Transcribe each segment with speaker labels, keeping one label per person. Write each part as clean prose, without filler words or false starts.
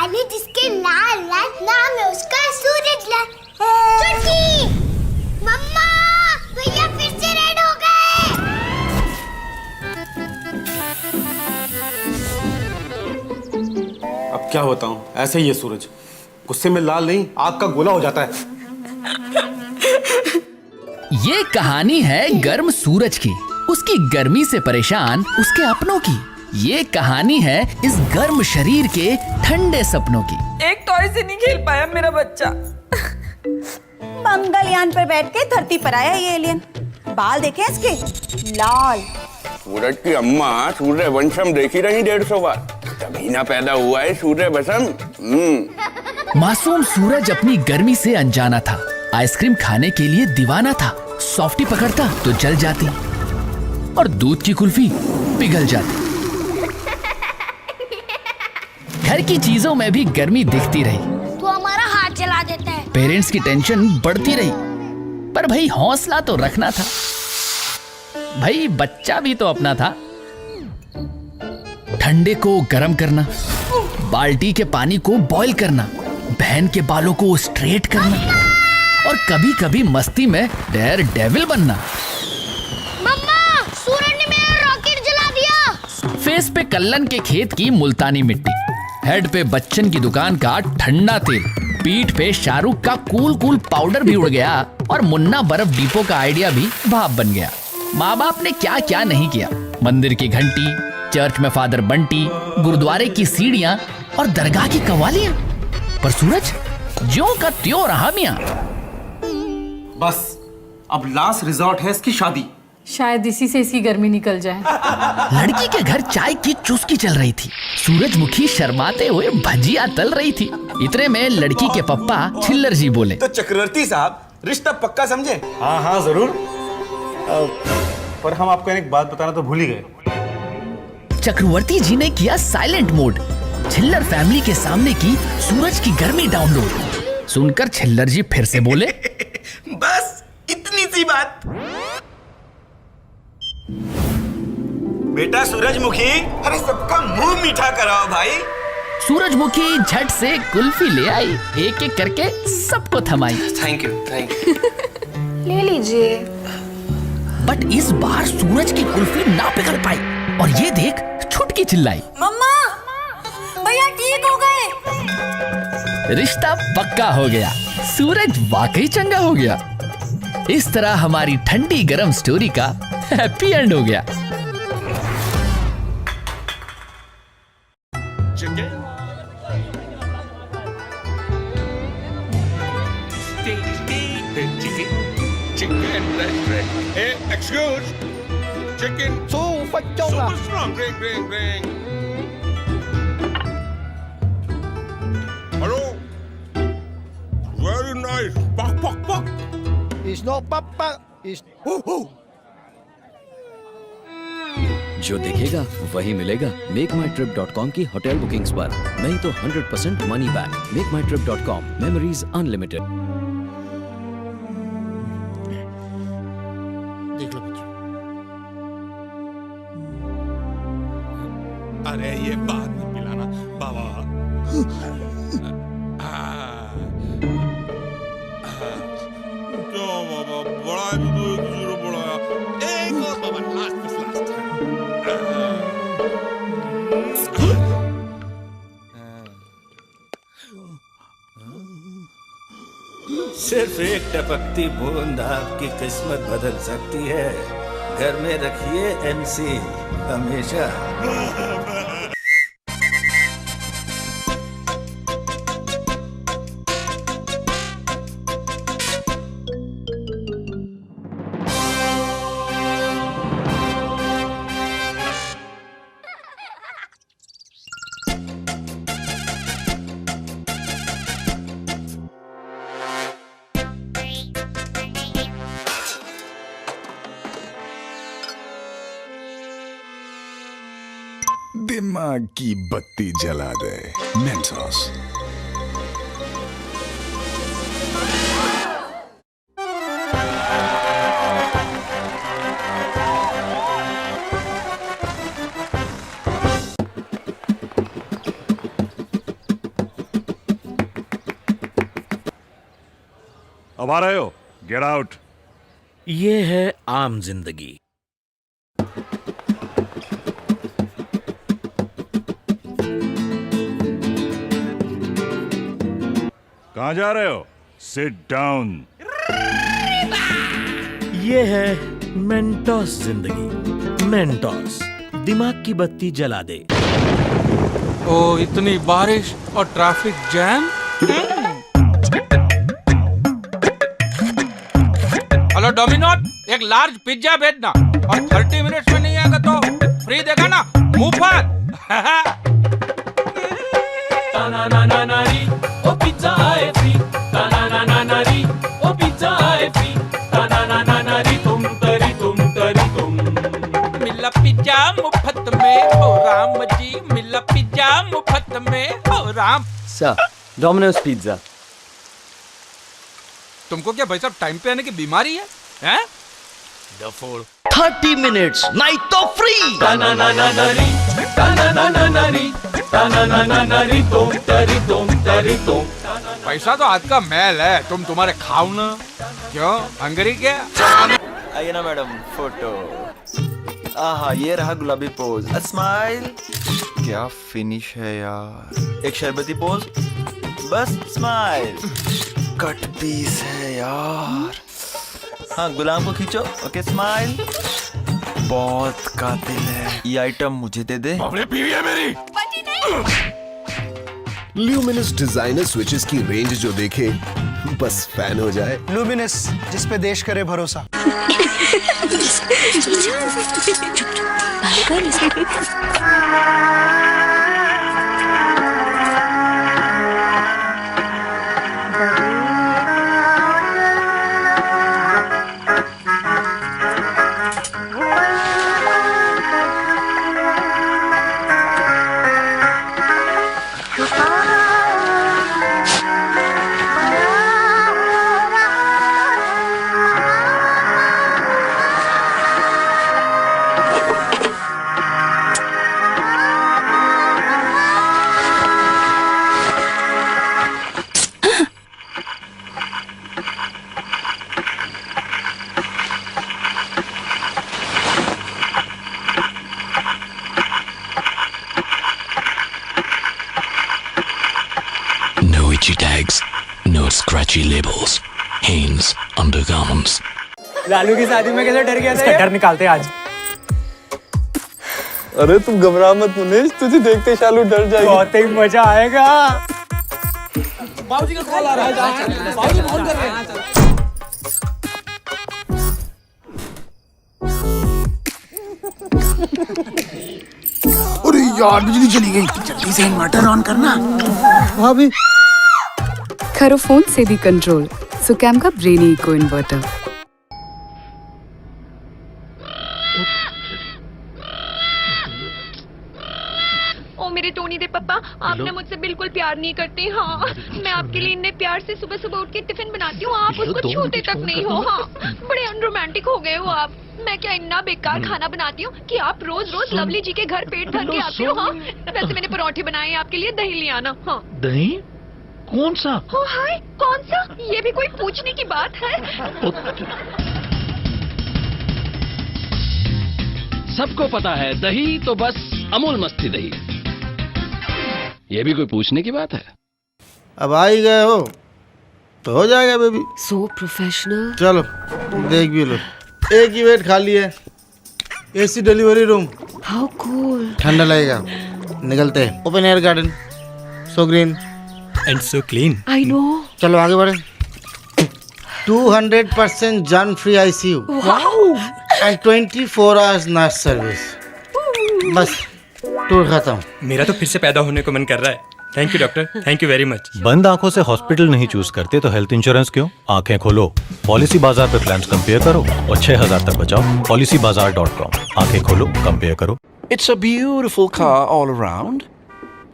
Speaker 1: पानी जिसके लाल लाल नाम है उसका सूरज लाल। चुटकी, मम्मा, भैया फिर से रेड हो गए।
Speaker 2: अब क्या बताऊं, ऐसे ही है सूरज, गुस्से में लाल नहीं आग का गोला हो जाता है।
Speaker 3: ये कहानी है गर्म सूरज की, उसकी गर्मी से परेशान उसके अपनों की। ये कहानी है इस गर्म शरीर के ठंडे सपनों की।
Speaker 4: एक टॉय से नहीं खेल पाया मेरा बच्चा।
Speaker 5: मंगलयान पर बैठ के धरती पर आया ये एलियन। बाल देखे इसके, लाल।
Speaker 6: सूरज की अम्मा सूर्यवंशम देखी रही 150 बार, तभी ना पैदा हुआ है सूर्यवंशम।
Speaker 3: मासूम सूरज अपनी गर्मी से अनजाना था, आइसक्रीम खाने के लिए दीवाना था। सॉफ्टी पकड़ता तो जल जाती और दूध की कुल्फी पिघल जाती। घर की चीजों में भी गर्मी दिखती रही।
Speaker 1: तू हमारा हाथ जला देता है।
Speaker 3: पेरेंट्स की टेंशन बढ़ती रही, पर भाई हौसला तो रखना था। भाई बच्चा भी तो अपना था। ठंडे को गर्म करना, बाल्टी के पानी को बॉईल करना, बहन के बालों को स्ट्रेट करना और कभी कभी मस्ती में डेयर डेविल बनना।
Speaker 1: मम्मा, सूरज ने मेरा रॉकेट जला दिया।
Speaker 3: फेस पे कल्लन के खेत की मुल्तानी मिट्टी, हेड पे बच्चन की दुकान का ठंडा तेल, पीठ पे शाहरुख का कूल कूल पाउडर भी उड़ गया और मुन्ना बर्फ डिपो का आइडिया भी भाप बन गया। माँ बाप ने क्या क्या नहीं किया, मंदिर की घंटी, चर्च में फादर बंटी, गुरुद्वारे की सीढ़ियां और दरगाह की कवालियां, पर सूरज ज्यों का त्यों रहा मियां।
Speaker 2: बस अब लास्ट रिजॉर्ट है इसकी शादी।
Speaker 7: शायद इसी से इसकी गर्मी निकल जाए।
Speaker 3: लड़की के घर चाय की चुस्की चल रही थी। सूरजमुखी शर्माते हुए भजिया तल रही थी। इतने में लड़की के पप्पा छिल्लर जी बोले,
Speaker 8: तो चक्रवर्ती साहब रिश्ता पक्का समझे?
Speaker 2: हाँ हाँ जरूर, पर हम आपको एक बात बताना तो भूल ही गए।
Speaker 3: चक्रवर्ती जी ने किया साइलेंट मोड। छिल्लर फैमिली के सामने की सूरज की गर्मी डाउनलोड। सुनकर छिल्लर जी फिर से बोले,
Speaker 8: बस इतनी सी बात। बेटा सूरजमुखी, अरे सबका मुंह मीठा कराओ भाई।
Speaker 3: सूरजमुखी झट से कुल्फी ले आई, एक एक करके सबको थमाई।
Speaker 8: Thank you, thank you.
Speaker 7: ले लीजिए।
Speaker 3: बट इस बार सूरज की कुल्फी ना पिघल पाई और ये देख छुटकी चिल्लाई,
Speaker 5: मम्मा, भैया ठीक हो गए।
Speaker 3: रिश्ता पक्का हो गया। सूरज वाकई चंगा हो गया। इस तरह हमारी ठंडी गरम स्टोरी का हैप्पी एंड हो गया।
Speaker 6: Excuse, chicken. Super strong. Ring. Hello. Very nice. Pak.
Speaker 9: It's not papa, it's hoo.
Speaker 10: जो दिखेगा वही मिलेगा MakeMyTrip.com की होटल बुकिंग्स पर। नहीं तो 100% money back. MakeMyTrip.com, memories unlimited.
Speaker 9: देख लो बच्चों।
Speaker 6: अरे ये बाद में पिलाना बाबा। क्यों बाबा, बड़ा है तो 1-0 बढ़ाया। एक और बाबा, लास्ट।
Speaker 8: सिर्फ एक टपकती बूंद आपकी किस्मत बदल सकती है। घर में रखिए MC हमेशा।
Speaker 11: दिमाग की बत्ती जला दे मेंटोस। अब आ रहे हो? Get out.
Speaker 8: ये है आम जिंदगी।
Speaker 11: कहाँ जा रहे हो? Sit down.
Speaker 8: ये है मेंटोस जिंदगी। मेंटोस दिमाग की बत्ती जला दे।
Speaker 12: ओ इतनी बारिश और ट्रैफिक जैम। हेलो डोमिनोज, एक लार्ज पिज्जा भेजना और 30 मिनट्स में नहीं आएगा तो फ्री देगा ना, मुफ्त। ओ पिज्जा आए फ्री, ओ पिज्जा आए फ्री, तुम मिला पिज्जा मुफ्त में हो राम जी, मिला पिज्जा मुफ्त में हो राम।
Speaker 10: Sir, Domino's pizza.
Speaker 12: तुमको क्या भाई साहब टाइम पे आने की बीमारी है? हैं?
Speaker 10: 30 मिनट्स नहीं तो फ्री।
Speaker 12: पैसा तो आज का मैल है, तुम्हारे खाओ ना। क्यों हंगरी क्या?
Speaker 13: आइए ना मैडम, फोटो। आहा, ये रहा गुलाबी पोज, स्माइल। क्या फिनिश है यार। एक शरबती पोज, बस स्माइल। कट पीस है यार। हाँ, गुलाम को खींचो, ओके स्माइल। बहुत कातिल है ये आइटम, मुझे दे दे।
Speaker 11: बीवी है मेरी।
Speaker 14: ल्यूमिनस डिजाइनर स्विचेस की रेंज जो देखे बस फैन हो जाए।
Speaker 9: लुमिनस, जिस पे देश करे भरोसा।
Speaker 15: Itchy tags, no scratchy labels. Hanes undergarments.
Speaker 16: Lalu की शादी में कैसे डर गया था? इसका डर निकालते आज।
Speaker 13: अरे तुम घबरा मत मुनीश, तुझे देखते शालू डर जाएगी।
Speaker 16: बहुत ही मजा आएगा।
Speaker 12: बाबूजी का कॉल आ रहा है, बाबूजी फोन कर रहे हैं।
Speaker 9: अरे यार, बिजली चली गई। जल्दी से इन्वर्टर ऑन करना। भाभी,
Speaker 17: खरो फोन से भी कंट्रोल, सुकैम का ब्रेनी इको इन्वर्टर।
Speaker 18: ओ मेरे टोनी दे पापा, आप ना मुझसे बिल्कुल प्यार नहीं करते। हाँ, मैं आपके लिए इतने प्यार से सुबह सुबह उठ के टिफिन बनाती हूँ, आप उसको छूते तक नहीं हो। हाँ, बड़े अनरोमांटिक हो गए हो आप। मैं क्या इतना बेकार खाना बनाती हूँ कि आप रोज रोज लवली जी के घर पेट भर के आते हो। हाँ, वैसे मैंने पराठे बनाए हैं आपके लिए, दही ले आना। हाँ,
Speaker 8: दही? कौन सा?
Speaker 18: ओ हाय, कौन सा? ये भी कोई पूछने की बात है?
Speaker 10: सबको पता है दही तो बस अमूल मस्ती दही। ये भी कोई पूछने की बात है?
Speaker 9: अब आ ही गए हो तो हो जाएगा बेबी।
Speaker 17: सो प्रोफेशनल।
Speaker 9: चलो देख भी लो, एक ही वेट खाली है। AC delivery room.
Speaker 17: How cool.
Speaker 9: ठंडा लगेगा। निकलते हैं। Open air garden, so green
Speaker 16: and so clean.
Speaker 17: I know.
Speaker 9: चलो आगे बढ़े। 200% germ free ICU and 24 hours nurse service. बस टूर खत्म।
Speaker 16: मेरा तो फिर से पैदा होने को मन कर रहा है। Thank you doctor, thank you very much.
Speaker 19: बंद आंखों से हॉस्पिटल नहीं चूज करते तो हेल्थ इंश्योरेंस क्यों? आंखें खोलो, पॉलिसी बाजार पे प्लान्स कंपेयर करो और 6000 तक बचाओ। policybazaar.com। आंखें खोलो, कंपेयर करो।
Speaker 20: It's a beautiful car all around.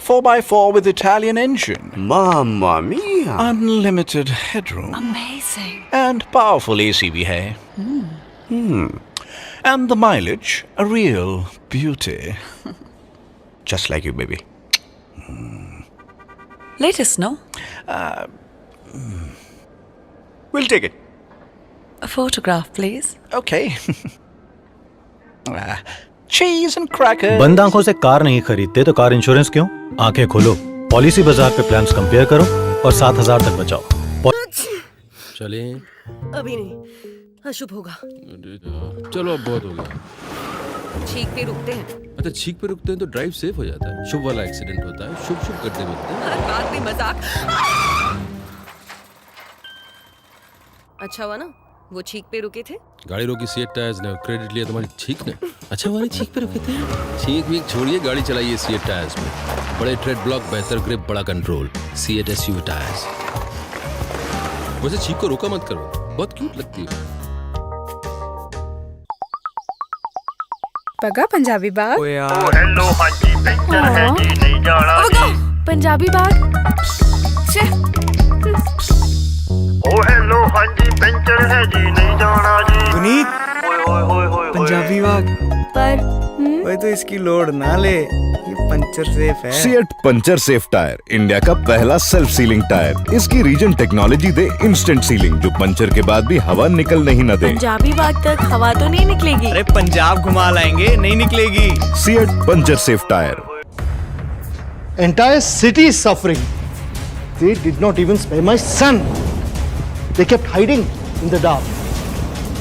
Speaker 20: 4x4 with Italian engine.
Speaker 6: Mamma mia!
Speaker 20: Unlimited headroom.
Speaker 17: Amazing.
Speaker 20: And powerful AC भी है. And the mileage, a real beauty. Just like you, baby.
Speaker 5: Latest, no?
Speaker 20: We'll take it.
Speaker 4: A photograph, please.
Speaker 20: Okay. Cheese and crackers.
Speaker 19: बंद आंखों से car नहीं खरीदते तो car insurance क्यों? आंखें खोलो, पॉलिसी बाजार पे प्लान्स कंपेयर करो और 7,000 तक बचाओ।
Speaker 10: चले
Speaker 4: अभी नहीं, अशुभ होगा।
Speaker 10: चलो अब बहुत हो गया।
Speaker 4: छींक पे रुकते हैं।
Speaker 10: अच्छा छींक पे रुकते हैं तो ड्राइव सेफ हो जाता है। शुभ वाला एक्सीडेंट होता है, शुभ शुभ करते मिलते हैं।
Speaker 4: हर बात में मजाक। अच्छा हुआ ना वो छींक पे रुके थे।
Speaker 10: गाड़ी रोकी सीएट टायर्स ने, क्रेडिट लिया तुम्हारी छींक ने। अच्छा हमारी छींक पे रुके थे। छींक वीक छोड़िए, गाड़ी चलाइए सीएट टायर्स में। बड़े ट्रेड ब्लॉक, बेहतर ग्रिप, बड़ा कंट्रोल। CEAT SUV tyres. वैसे छींक को रोका मत करो, बहुत क्यूट लगती है।
Speaker 17: बगा पंजाबी बाग।
Speaker 12: हेलो हाँ जी पेंचर है जी नहीं जाना जी।
Speaker 17: पंजाबी बाग।
Speaker 12: ओ हेलो हाँ जी पेंचर है जी नहीं जाना जी।
Speaker 13: पुनीत पंजाबी बाग
Speaker 17: पर
Speaker 13: ओए तो इसकी लोड ना ले, ये पंचर सेफ है।
Speaker 11: CEAT puncture safe tyre, India का पहला सेल्फ सीलिंग टायर। इसकी रीजन टेक्नोलॉजी दे इंस्टेंट सीलिंग, जो पंचर के बाद भी हवा निकल नहीं न दे।
Speaker 4: पंजाबी बाग तक हवा तो नहीं निकलेगी।
Speaker 13: अरे पंजाब घुमा लाएंगे, नहीं निकलेगी।
Speaker 11: CEAT puncture safe tyre.
Speaker 9: Entire city is suffering. They did not even spare my son. They kept hiding in the dark.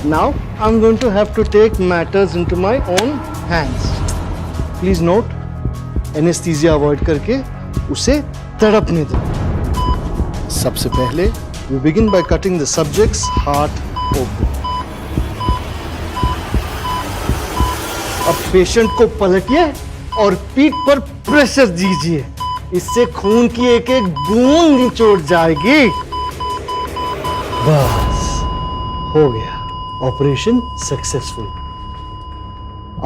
Speaker 9: Now I'm going to have to take matters into my own hands. Please note, anesthesia avoid करके उसे तड़पने दो। सबसे पहले we begin by cutting the subject's heart open. अब patient को पलटिए और पीठ पर प्रेशर दीजिए। इससे खून की एक एक बूंद निचोड़ जाएगी। बस हो गया, ऑपरेशन सक्सेसफुल।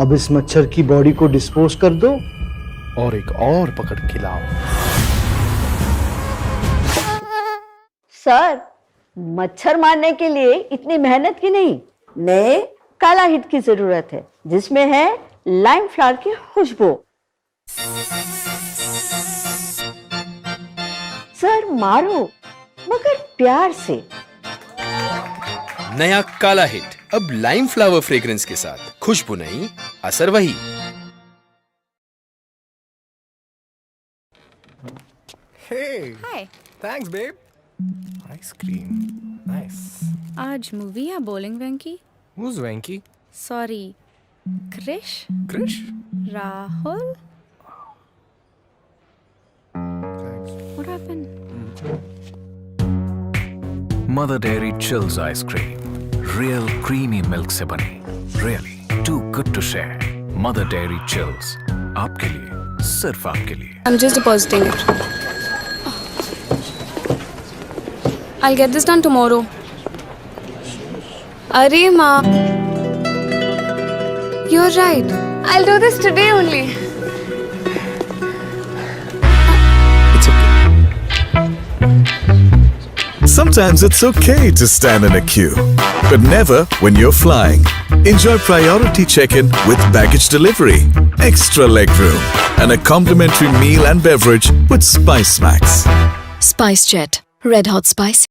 Speaker 9: अब इस मच्छर की बॉडी को डिस्पोज कर दो और एक और पकड़ के लाओ।
Speaker 5: सर, मच्छर मारने के लिए इतनी मेहनत की नहीं, नए काला हिट की जरूरत है जिसमें है लाइम फ्लावर की खुशबू। सर मारो मगर प्यार से।
Speaker 21: नया काला हिट अब लाइम फ्लावर फ्रेग्रेंस के साथ, खुशबू नहीं असर वही।
Speaker 13: Hey.
Speaker 17: Hi.
Speaker 13: Thanks, babe. Ice cream. Nice.
Speaker 17: आज मूवी या bowling Venky?
Speaker 13: Who's Venky?
Speaker 17: Sorry, Krish?
Speaker 13: Krish?
Speaker 17: Rahul? What happened?
Speaker 22: Mother Dairy Chills ice cream. Real creamy milk से बनी. Really too good to share. Mother Dairy Chills. आपके लिए, सिर्फ आपके लिए.
Speaker 17: I'm just depositing it. I'll get this done tomorrow. Arey ma. You're right. I'll do this today only.
Speaker 23: Sometimes it's okay to stand in a queue, but never when you're flying. Enjoy priority check-in with baggage delivery, extra legroom, and a complimentary meal and beverage with Spice Max.
Speaker 24: Spice Jet, red hot spice.